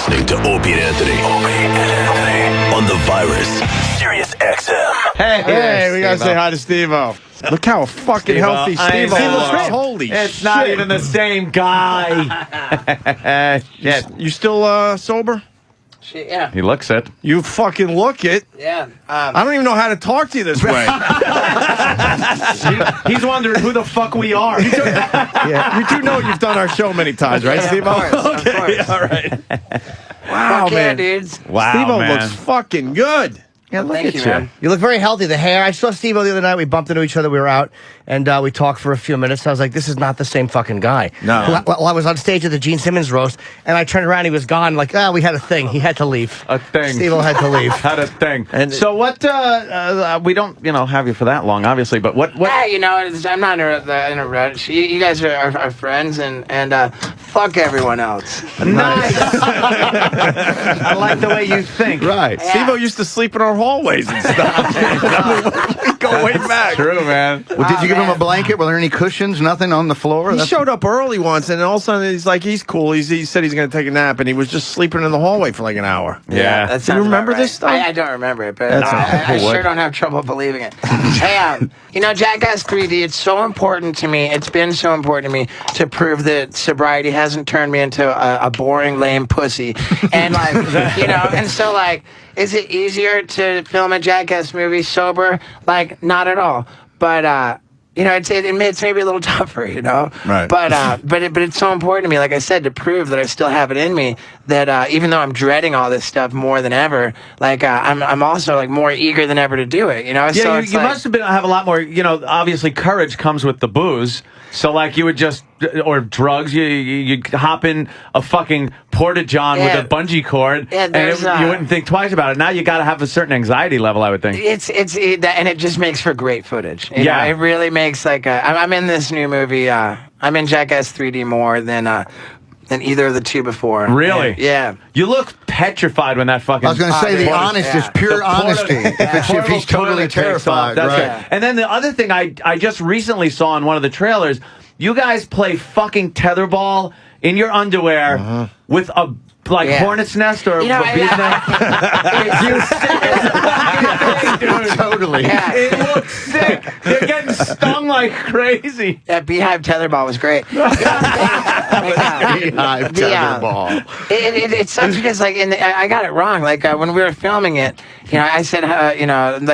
listening to Opie and Anthony. On the virus, Sirius-XM. Hey, we gotta say hi to Steve-O. Look how fucking healthy Steve-O looks. Holy shit. It's not even the same guy. Yeah. You still sober? Yeah. He looks it. You fucking look it. Yeah. I don't even know how to talk to you this way. He's wondering who the fuck we are. Yeah, you do know you've done our show many times, right, Steve-O? Okay, all right. Wow, man. Dudes. Wow, Steve-O man. looks fucking good. Yeah, look Thank at you, you. man. You look very healthy. The hair. I saw Steve-O the other night. We bumped into each other. We were out, and we talked for a few minutes. I was like, this is not the same fucking guy. No. Well, I was on stage at the Gene Simmons roast, and I turned around. He was gone. Like, we had a thing. He had to leave. A thing. Steve-O had to leave. Had a thing. And so what, we don't, have you for that long, obviously, but what? Hey, I'm not in a rush. You guys are friends, and fuck everyone else. Nice. I like the way you think. Right. Yeah. Steve-O used to sleep in our hallways and stuff. We go way back. True, man. Well, did you give him a blanket? Were there any cushions? Nothing on the floor? He showed up early once, and all of a sudden he's like, he's cool. He said he's going to take a nap, and he was just sleeping in the hallway for like an hour. Yeah. That Do sounds you remember about right. this stuff? I don't remember it, but That's I all. sure don't have trouble believing it. Hey, Jackass 3D, it's so important to me. It's been so important to me to prove that sobriety hasn't turned me into a boring, lame pussy. And, and so, is it easier to film a Jackass movie sober? Not at all. But, it's maybe a little tougher, Right. But it's so important to me, like I said, to prove that I still have it in me. That even though I'm dreading all this stuff more than ever, I'm also more eager than ever to do it. Yeah, So you must have a lot more. Obviously, courage comes with the booze. So, you would just, or drugs, you hop in a fucking porta-john with a bungee cord, and you wouldn't think twice about it. Now you got to have a certain anxiety level, I would think. And it just makes for great footage. You know, it really makes I'm in this new movie. I'm in Jackass 3D more than either of the two before. Really? Yeah. You look petrified when that fucking... I was going to say the honest is pure honesty. If he's totally terrified, right? Good. And then the other thing I just recently saw in one of the trailers, you guys play fucking tetherball in your underwear with a hornet's nest or a bee's nest. Totally. Yeah. It looks sick. They're getting stung like crazy. That beehive tetherball was great. Beehive tetherball. It sucks because I got it wrong. When we were filming it, I said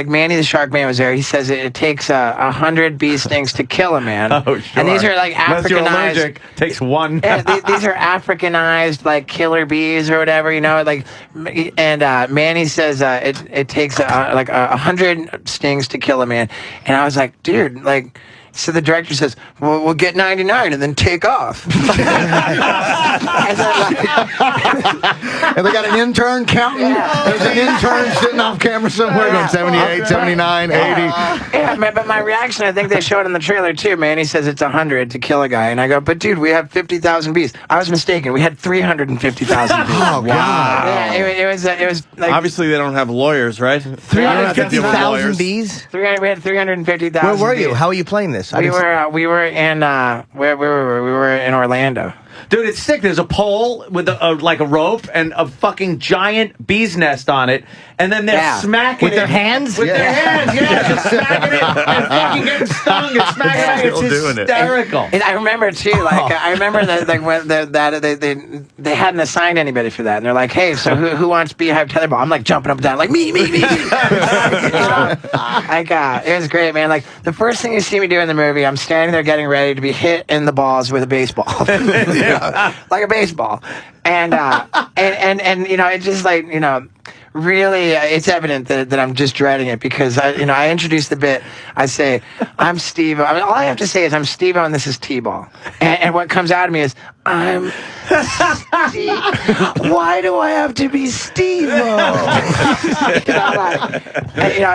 Manny the Shark Man was there. He says it takes 100 bee stings to kill a man. Oh, sure. And these are Unless you're Africanized. allergic, takes one. Yeah, these are Africanized killer bees or whatever, and Manny says it takes 100 stings to kill a man, and I was like, dude, so the director says, well, we'll get 99 and then take off. And they got an intern counting. There's an intern sitting off camera somewhere going 78, 79, 80. Yeah, but my reaction, I think they showed in the trailer too, man. He says it's 100 to kill a guy. And I go, but dude, we have 50,000 bees. I was mistaken. We had 350,000 bees. Oh, God. Yeah, it was Obviously, they don't have lawyers, right? 350,000 bees? we had 350,000 Where were you? bees. How are you playing this? We were in where were we? We were in Orlando. Dude, it's sick. There's a pole with a rope and a fucking giant bee's nest on it, and then they're smacking with their hands. With their hands, just smacking it and fucking getting stung and smacking it. It's hysterical. And I remember too, I remember that when they hadn't assigned anybody for that, and they're like, "Hey, so who wants beehive tetherball?" I'm jumping up and down, me. It was great, man. The first thing you see me do in the movie, I'm standing there getting ready to be hit in the balls with a baseball. Like a baseball, and it's just really, it's evident that I'm just dreading it because I introduced the bit. I say I'm Steve-O. All I have to say is I'm Steve-O and this is T-ball, and what comes out of me is I'm Steve. Why do I have to be Steve-O?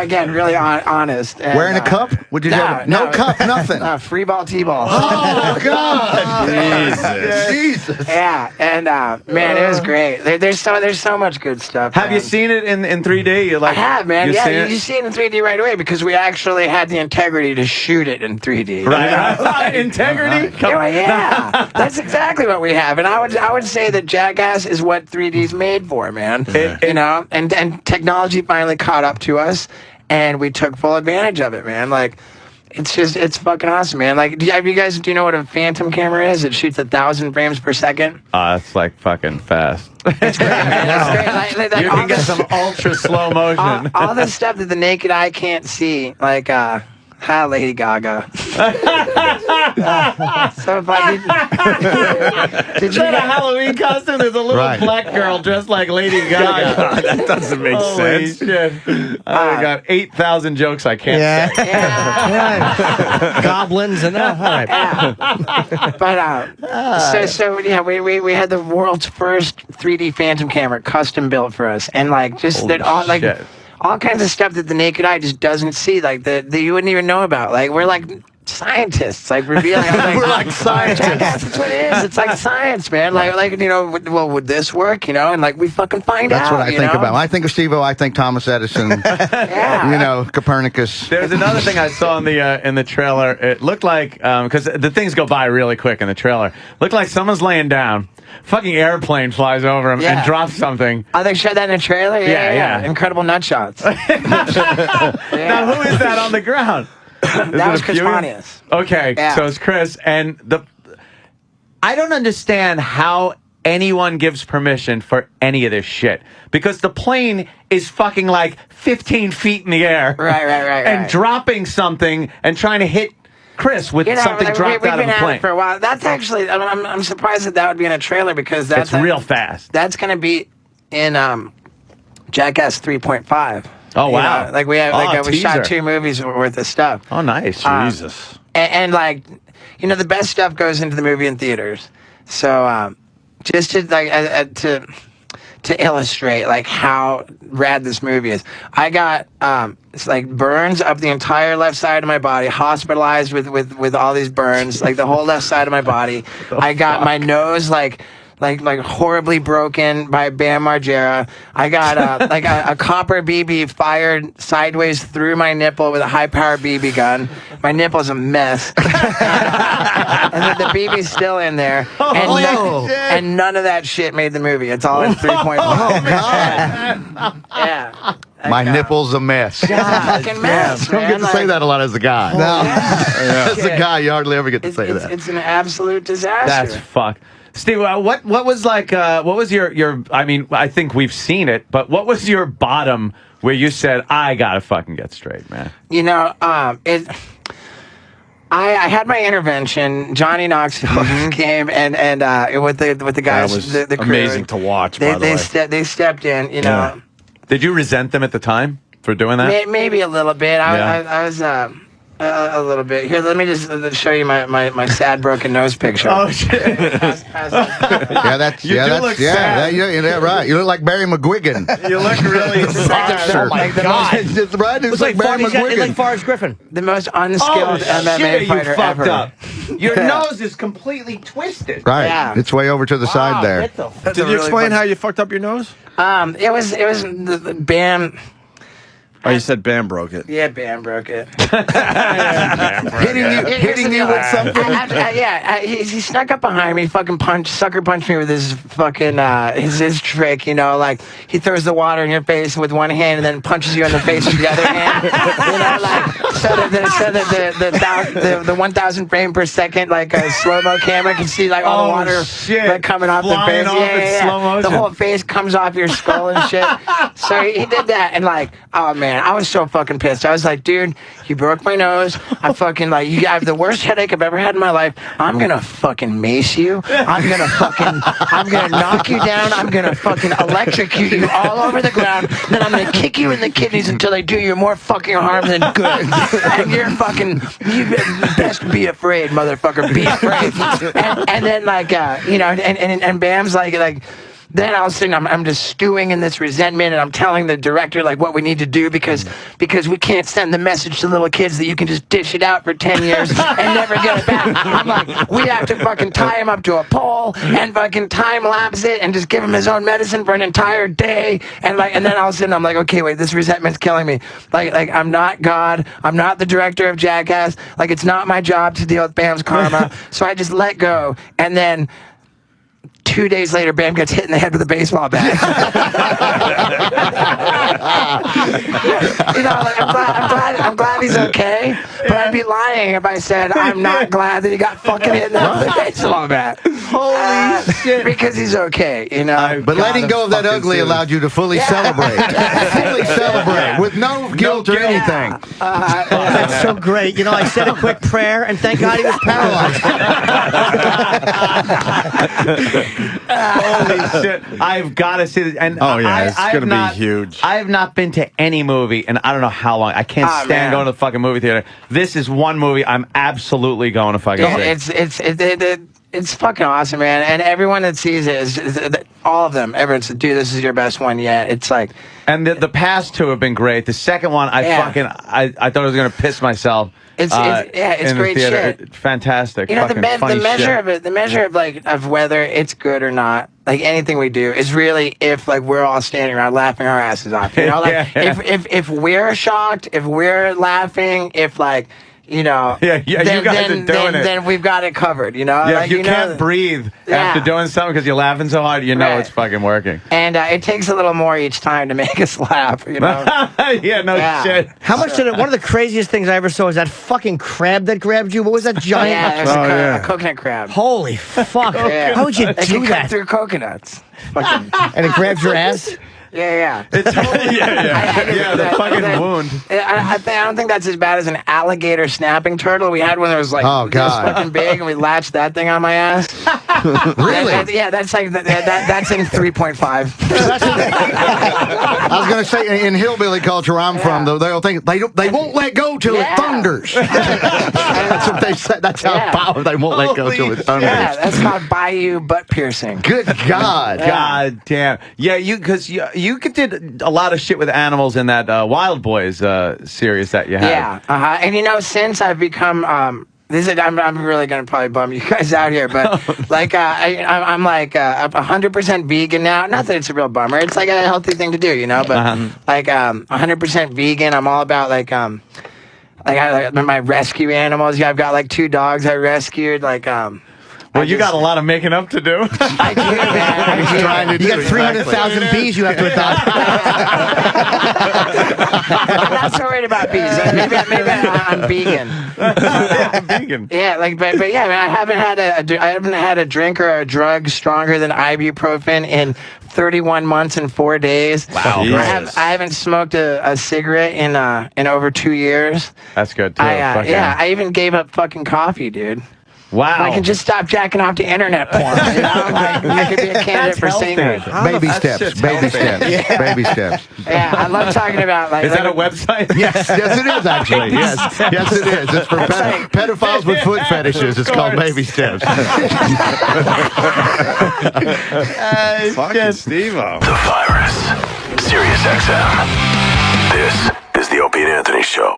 Again, really honest. And, Wearing a cup? Would you have no cup, nothing? Free ball, T-ball. Oh, God. Jesus. Yeah, and man, it was great. There's so much good stuff. Have you seen it in 3D? You're like, I have, man. You see Yeah, it? you see it in 3D right away because we actually had the integrity to shoot it in 3D. Right. Integrity? Yeah, that's exactly what we have, and I would say that Jackass is what 3D's made for, man. You know, and technology finally caught up to us, and we took full advantage of it, man. Like, it's fucking awesome, man. Like, do you know what a phantom camera is? It shoots 1,000 frames per second. It's like fucking fast. It's great, man. It's great. Like, You can get some ultra slow motion. all the stuff that the naked eye can't see, like Lady Gaga. So if I did Is that a Halloween costume? There's a little black girl dressed like Lady Gaga. That doesn't make Holy sense. shit. I got 8,000 jokes I can't say. Yeah. Goblins and all right. But so yeah, we had the world's first 3D phantom camera custom built for us, and like just Holy that all like. shit. All kinds of stuff that the naked eye just doesn't see, like that you wouldn't even know about. Like we're like scientists, like revealing. We're like scientists. That's what it is. It's like science, man. Like you know, well, would this work? You know, and like we fucking find out. That's what I you think know? about. When I think of Steve-O, I think Thomas Edison. Yeah. You know, Copernicus. There's another thing I saw in the trailer. It looked like because the things go by really quick in the trailer. Looked like someone's laying down. Fucking airplane flies over him and drops something. Oh, they showed that in the trailer. Yeah. Incredible nut shots. Now who is that on the ground? That was Chris Pontius. Okay, Yeah. so it's Chris, and I don't understand how anyone gives permission for any of this shit because the plane is fucking like 15 feet in the air, Right. and dropping something and trying to hit Chris with something dropped out of a We've been at plane. it for a while. That's actually, I'm surprised that would be in a trailer because that's It's real fast. That's going to be in Jackass 3.5. Oh, You wow. know, like we have, we teaser. shot 2 movies worth of stuff. Oh, nice. Jesus. And like, you know, the best stuff goes into the movie in theaters. So just to like to illustrate like how rad this movie is, I got it's like burns up the entire left side of my body, hospitalized with all these burns, like the whole left side of my body. I got my nose like horribly broken by Bam Margera. I got like a copper BB fired sideways through my nipple with a high-power BB gun. My nipple's a mess, and the BB's still in there. And none of that shit made the movie. It's all in 3.5. Oh, God. Yeah. My nipple's a mess. Fucking mess, You don't get to say that a lot as a guy. As a guy, you hardly ever get to say that. It's an absolute disaster. That's fuck. Steve, what was like? What was your? I mean, I think we've seen it, but what was your bottom where you said, "I gotta fucking get straight, man"? You know, I had my intervention. Johnny Knoxville came and with the guys, That was the crew, amazing to watch. By the way, they stepped in. You know, Did you resent them at the time for doing that? maybe a little bit. I was. A little bit. Here, let me just show you my sad broken nose picture. Oh shit! Yeah, that's You do look sad. yeah, right. You look like Barry McGuigan. You look really sad. Oh my God. It's right. It's It's like Barry it's McGuigan. like Forrest Griffin. The most unskilled MMA you fighter fucked ever. up. Your nose is completely twisted. Right. Yeah. It's way over to the side there. did you explain how you fucked up your nose? It was the Bam. Oh, you said Bam broke it. Yeah, Bam broke it. Hitting you with something. He snuck up behind me, fucking sucker punched me with his fucking his trick, you know, like he throws the water in your face with one hand and then punches you in the face with the other hand. You know, like so the 1,000 frame per second like a slow mo camera can see like all the water like, coming off Flying the off face. in slow motion. The whole face comes off your skull and shit. So he did that and like, oh man, I was so fucking pissed. I was like, dude, you broke my nose. I fucking like, I have the worst headache I've ever had in my life. I'm gonna fucking mace you. I'm gonna knock you down. I'm gonna fucking electrocute you all over the ground. Then I'm gonna kick you in the kidneys until they do you more fucking harm than good. And you best be afraid, motherfucker. Be afraid. And then like, you know, and Bam's like then all of a sudden I'm just stewing in this resentment, and I'm telling the director like what we need to do because we can't send the message to little kids that you can just dish it out for 10 years and never get it back. I'm like, we have to fucking tie him up to a pole and fucking time lapse it and just give him his own medicine for an entire day, and then all of a sudden I'm like, okay, wait, this resentment's killing me. Like I'm not God, I'm not the director of Jackass, like it's not my job to deal with Bam's karma, so I just let go, and then 2 days later, Bam gets hit in the head with a baseball bat. I'm glad he's okay, but I'd be lying if I said I'm not glad that he got fucking hit in the head with a baseball bat. Holy shit! Because he's okay, But letting go of that ugly allowed you to fully celebrate. Fully celebrate with no guilt or anything. That's so great. I said a quick prayer, and thank God he was paralyzed. Holy shit! I've got to see this. And it's going to be huge. I have not been to any movie, and I don't know how long. I can't stand going to the fucking movie theater. This is one movie I'm absolutely going to fucking see. It's fucking awesome, man. And everyone that sees it is all of them. Everyone's, dude, this is your best one yet. It's like, and the past two have been great. The second one, I thought I was going to piss myself. It's great shit. Fantastic. The measure of whether it's good or not, like anything we do, is really if we're all standing around laughing our asses off. If we're shocked, if we're laughing, if then we've got it covered, Yeah, if you can't breathe after doing something because you're laughing so hard, it's fucking working. And it takes a little more each time to make us laugh, shit. How much did it? One of the craziest things I ever saw was that fucking crab that grabbed you. What was that giant? A coconut crab. Holy fuck! How would you do that? Cut through coconuts. And it grabs your ass. Yeah. It's the fucking wound. I don't think that's as bad as an alligator snapping turtle. We had one that was this fucking big, and we latched that thing on my ass. Really? That's like that's in 3.5. I was going to say, in hillbilly culture I'm from, though, they'll think they won't let go till it thunders. That's what they said. That's how powerful they won't let go till it thunders. Yeah, that's called bayou butt piercing. Good God. God damn. Yeah, because you did a lot of shit with animals in that Wild Boys series that you had. Yeah, and since I've become I'm really gonna probably bum you guys out here, but I'm 100% vegan now. Not that it's a real bummer; it's like a healthy thing to do, But 100% vegan. I'm all about my rescue animals. I've got 2 dogs I rescued. Well, you got a lot of making up to do. I do, man. You got 300,000 bees you have to adopt. I'm not so worried about bees. Maybe I'm vegan. Vegan. Yeah, but yeah, man, I haven't had a drink or a drug stronger than ibuprofen in 31 months and 4 days. Wow. I haven't smoked a cigarette in over 2 years. That's good too. I even gave up fucking coffee, dude. Wow. I can just stop jacking off to internet porn. I could be a candidate for singers. Baby steps. Baby steps. Baby steps. Yeah, I love talking about Is that a website? Yes, it is actually. Yes, it is. It's for pedophiles with foot fetishes. It's called Baby Steps. Fucking Steve-O. The Virus. Sirius-XM. This is the Opie and Anthony Show.